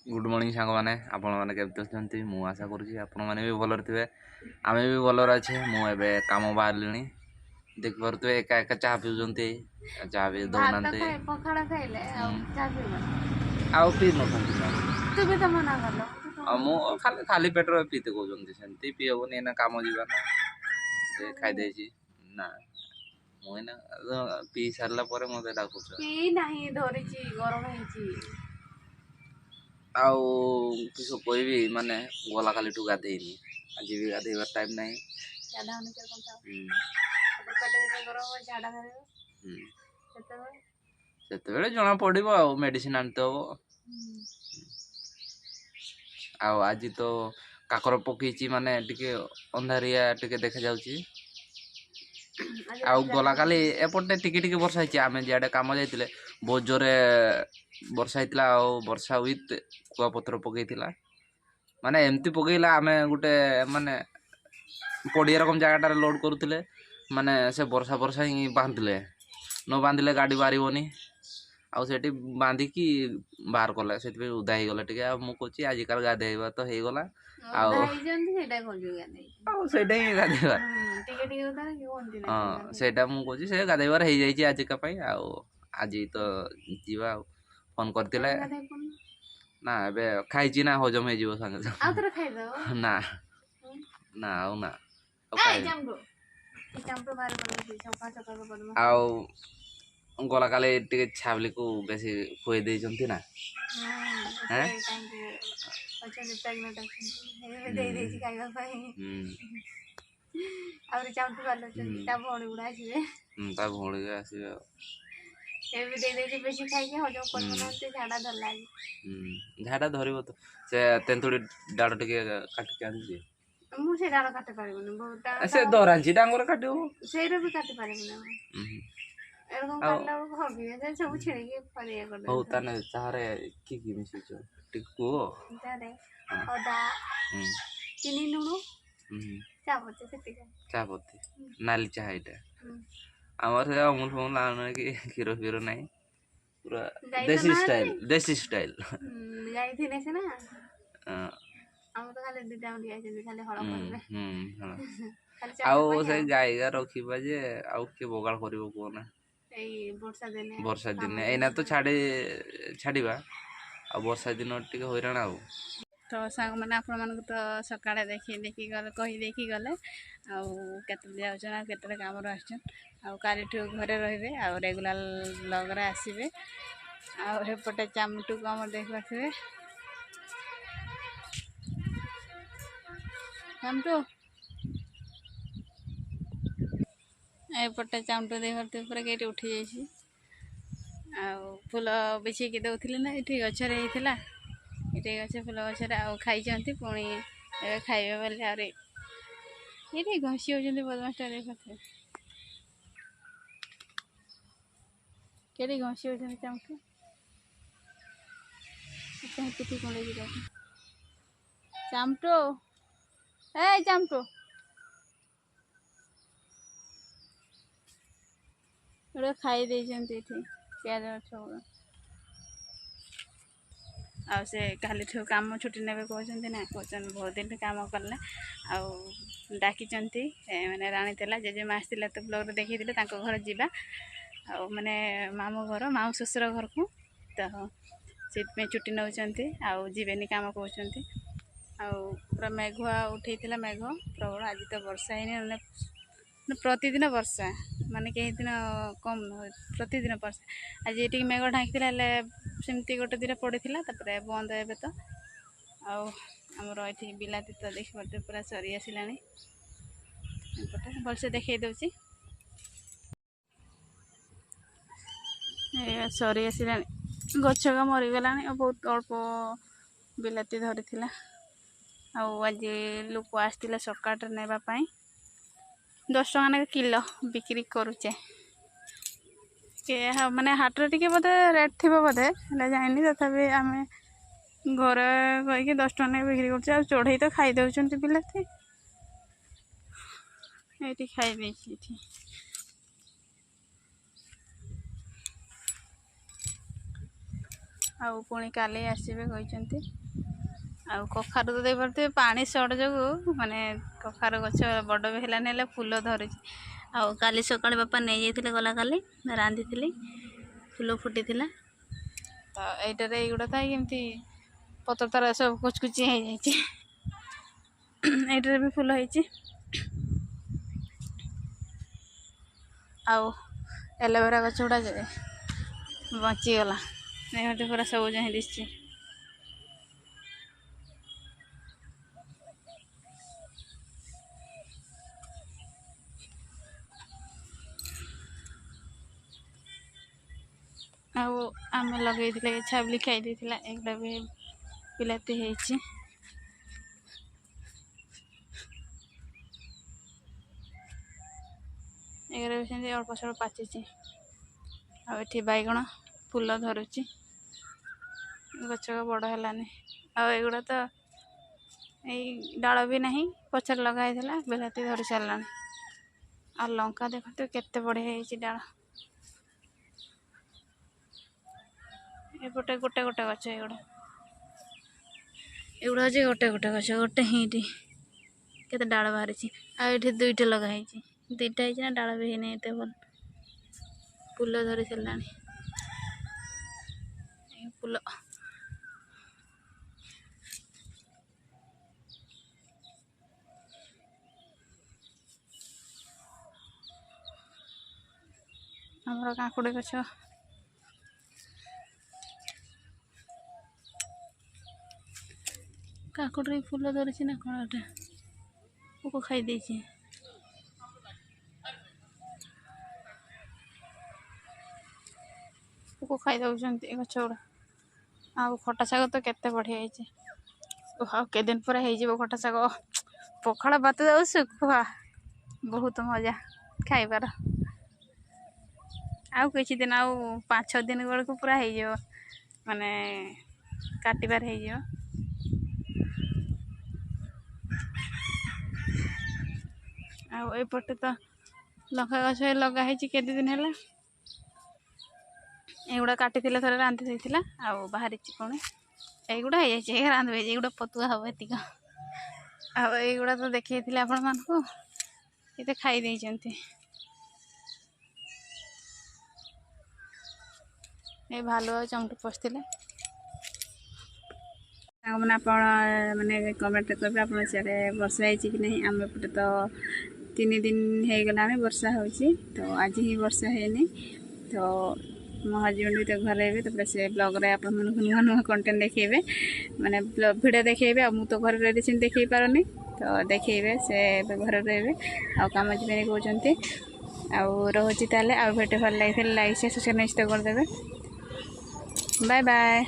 Good morning सांग मैंने आपण मैंने केमती अच्छा मु आशा करुँची आपण मैंने भी भलर थे आम भी भलर अच्छे मुझे कम बाहर देखिपे एका एका चाह पिउंट चाह भी दौना आउ पी न खाली खाली पेटर पीते कहते सेमती पी हेनी एना कम जाना खाईदे ना मुझे पी सारा मत डाकुच आउ किस कहबी माने गला काली गाधेनी आज भी गाधेबार टाइम ना से जना पड़ो आ मेडिसिन आनते हम आज तो काकर पकईची माने टिके अंधारिया टिके देखा जाउची गला काली एपटे टिके टिके वर्षा होती आम जियाडे कम जाइए बहुत जोरे वर्षा होता वर्षा विथ कुआपत्र पकईला माने एमती पकईला आम गोटे माने पड़िया रकम जगह लोड करुले माने से वर्षा वर्षा ही बांधले न बांधले गाड़ी बाहरनी आठी बांधिकी बाहर कले से उदा हो गला टे मुझे आजिकल गाधेवा तो हो गला आईटा ही गाधेबार हाँ से मुझे से गाधेबार हो जाए आजिका आज तो जीवा फोन करते ना ए खाई ना हजम हो संगे ना ना आउ ना गला काले टे छाबली को बेसी खुई देती ना भौणी आसवे झाड़ा धर तो से तेंतुड़ी डाड़ टे काटिक आनी से दरांची डांगर काट हौ ताने चारे की मिसुच टिकु चापत्ती नाली चाह इटा आमर से अमूल फमूल आने कि क्षीर फीर ना पूरा देसी स्टाइल से गाय रखा जे आउ किए बगाड़ कर कहना वर्षा दिन एना तो छाड़े छाड़ा आ वर्षा दिन टे हैराण आ तो सांग मैंने आपण मान तो सका देखी देखी गले कही देखी गले आते जाऊन के कम आसचन घरे रे आ रेगुलार ब्लॉग आसवे आपटे चामटू को आम देख पारे चामटू एपटे चामटू देख पारे पूरा कहीं उठी जाइए फूल बिछेक दौले ना ये गचर होता ये गच फूल गचर खाई पुणी खाइबे बोले आरे ये घसी होती बदमाशटा देख के घसी होती चामटू पिठी कुंडे चामटू ए चामटू गोटे खाई देती प्याज सब से काली कम छुट्टी ने कहते ना कहते बहुत दिन कम कले डाकी मैंने राणी तेला जेजेमा आसला तो ब्लॉग देखी घर जावा मैंने मामू घर मामू शशुर घर को तो से छुट्टी नौ जीवेनि कम कहते पूरा मेघुआ उठे मेघ प्रबल आज तो वर्षा ही प्रतिदिन वर्षा माने कहीं दिन कम प्रतिदिन वर्षा आज ये मेघ ढाँकी सेमती गोटे दिन पड़ी बंद ए तो आमर ये बिलाती तो देख पारे पूरा सरी आसला भलसे देखे दूसरी सरी आसला गछ मरीगला बहुत अल्प बिलाती धरी आज लोक आसला सकाट नापाई 10 टका ना किलो बिक्री करुचे माने हाटर टिके बोधे रेट थी बोधे जानी तथापि आम घर कहीकि 10 टका ना बिक्री कर चढ़ई तो खाई दौरान बिलाती ये खाई ଆଉ ପୁଣି କାଲି ଆସିବେ କହିଛନ୍ତି। ଆଉ କଖାରୁ ତ ଦେଇପାରୁଥିବେ, ପାଣି ସର୍ଟ ଯୋଗୁଁ ମାନେ କଖାରୁ ଗଛ ବଡ଼ ବି ହେଲାନି, ହେଲେ ଫୁଲ ଧରୁଛି। ଆଉ କାଲି ସକାଳେ ବାପା ନେଇଯାଇଥିଲେ, ଗଲା କାଲି ରାନ୍ଧିଥିଲି, ଫୁଲ ଫୁଟିଥିଲା। ତ ଏଇଟାରେ ଏଇଗୁଡ଼ା ତ କେମିତି ପତ୍ର ତାର ସବୁ କୁଚକୁଚି ହେଇଯାଇଛି। ଏଇଟାରେ ବି ଫୁଲ ହେଇଛି। ଆଉ ଏଲୋଭେରା ଗଛ ଗୁଡ଼ା ବଞ୍ଚିଗଲା, ଏମିତି ପୁରା ସବୁଜ ହିଁ ଦିଶୁଛି। ଆଉ ଆମେ ଲଗେଇଥିଲେ ଛାବଲି ଖାଇ ଦେଇଥିଲା, ଏଗୁଡ଼ା ବି ବିଲାତି ହେଇଛି। ଏଗୁଡ଼ା ବି ସେମିତି ଅଳ୍ପ ସ୍ୱଳ୍ପ ପାଚିଛି। ଆଉ ଏଠି ବାଇଗଣ ଫୁଲ ଧରୁଛି, ଗଛ ବଡ଼ ହେଲାନି। ଆଉ ଏଗୁଡ଼ା ତ ଏଇ ଡାଳ ବି ନାହିଁ, ପଛରେ ଲଗା ହେଇଥିଲା, ବିଲାତି ଧରି ସାରିଲାଣି। ଆଉ ଲଙ୍କା ଦେଖନ୍ତୁ କେତେ ବଢ଼ିଆ ହେଇଛି ଡାଳ। ଏପଟେ ଗୋଟେ ଗୋଟେ ଗଛ, ଏଗୁଡ଼ା ହେଉଛି ଗୋଟେ ଗୋଟେ ଗଛ, ଗୋଟେ ହିଁଟି କେତେ ଡାଳ ବାହାରିଛି। ଆଉ ଏଠି ଦୁଇଟା ଲଗା ହେଇଛି, ଦୁଇଟା ହେଇଛି ନା, ଡାଳ ବି ହେଇନି ଏତେ ଭଲ। ଫୁଲ ଧରି ସାରିଲାଣି, ଫୁଲ। ଆମର କାକୁଡ଼ି ଗଛ କାକୁଡ଼ିରେ ଫୁଲ ଧରିଛି ନା କ'ଣ, ଏଟା ପୋକ ଖାଇ ଦେଇଛି। ପୋକ ଖାଇ ଦେଉଛନ୍ତି ଏ ଗଛ ଗୁଡ଼ା। ଆଉ ଖଟା ଶାଗ ତ କେତେ ବଢ଼ିଆ ହେଇଛି। ଆଉ କେଦିନ ପରେ ହେଇଯିବ ଖଟା ଶାଗ, ପଖାଳ ଭାତ ଯାଉ ଶୁଖୁଆ, ବହୁତ ମଜା ଖାଇବାର। ଆଉ କିଛି ଦିନ, ଆଉ 5-6 ଦିନ ବେଳକୁ ପୁରା ହେଇଯିବ, ମାନେ କାଟିବାର ହେଇଯିବ। ଆଉ ଏପଟେ ତ ଲଙ୍କା ଗଛ ଲଗା ହେଇଛି କେତେ ଦିନ ହେଲା। ଏଗୁଡ଼ା କାଟିଥିଲେ, ଥରେ ରାନ୍ଧି ଦେଇଥିଲା, ଆଉ ବାହାରିଛି ପୁଣି। এইଗୁଡ଼ା ହେଇଯାଇଛି, ଏ ରାନ୍ଧି ହେଇଛି, ଏଗୁଡ଼ା ପତୁଆ ହବ ଏତିକ। ଆଉ ଏଇଗୁଡ଼ା ତ ଦେଖେଇଥିଲେ ଆପଣମାନଙ୍କୁ, ଏତେ ଖାଇ ଦେଇଛନ୍ତି। ଏ ଭାଲୁ ଆଉ ଚମଟୁ ପଶିଥିଲେ। ସାଙ୍ଗମାନେ ଆପଣ ମାନେ କମେଣ୍ଟରେ କହିବେ ଆପଣ ସିଆଡ଼େ ବର୍ଷା ହେଇଛି କି ନାହିଁ। ଆମ ଏପଟେ ତ 3 ଦିନ ହେଇଗଲାଣି ବର୍ଷା ହେଉଛି, ତ ଆଜି ହିଁ ବର୍ଷା ହେଇନି। ତ ମୋ ହଜବେଣ୍ଡ ବି ତ ଘରେ ହେବେ, ତାପରେ ସେ ବ୍ଲଗ୍ରେ ଆପଣମାନଙ୍କୁ ନୂଆ ନୂଆ କଣ୍ଟେଣ୍ଟ ଦେଖେଇବେ, ମାନେ ଭିଡ଼ିଓ ଦେଖେଇବେ। ଆଉ ମୁଁ ତ ଘରେ ରହିଲେ ସେମିତି ଦେଖେଇ ପାରୁନି, ତ ଦେଖେଇବେ, ସେ ଏବେ ଘରେ ରହିବେ, ଆଉ କାମ ଯିବେନି କହୁଛନ୍ତି। ଆଉ ରହୁଛି ତାହେଲେ, ଆଉ ଭିଡ଼ିଓ ଭଲ ଲାଗିଥିଲେ ଲାଇକ୍, ସେୟାର, ସବସ୍କ୍ରାଇବ୍ ନିଶ୍ଚିତ କରିଦେବେ। Bye bye.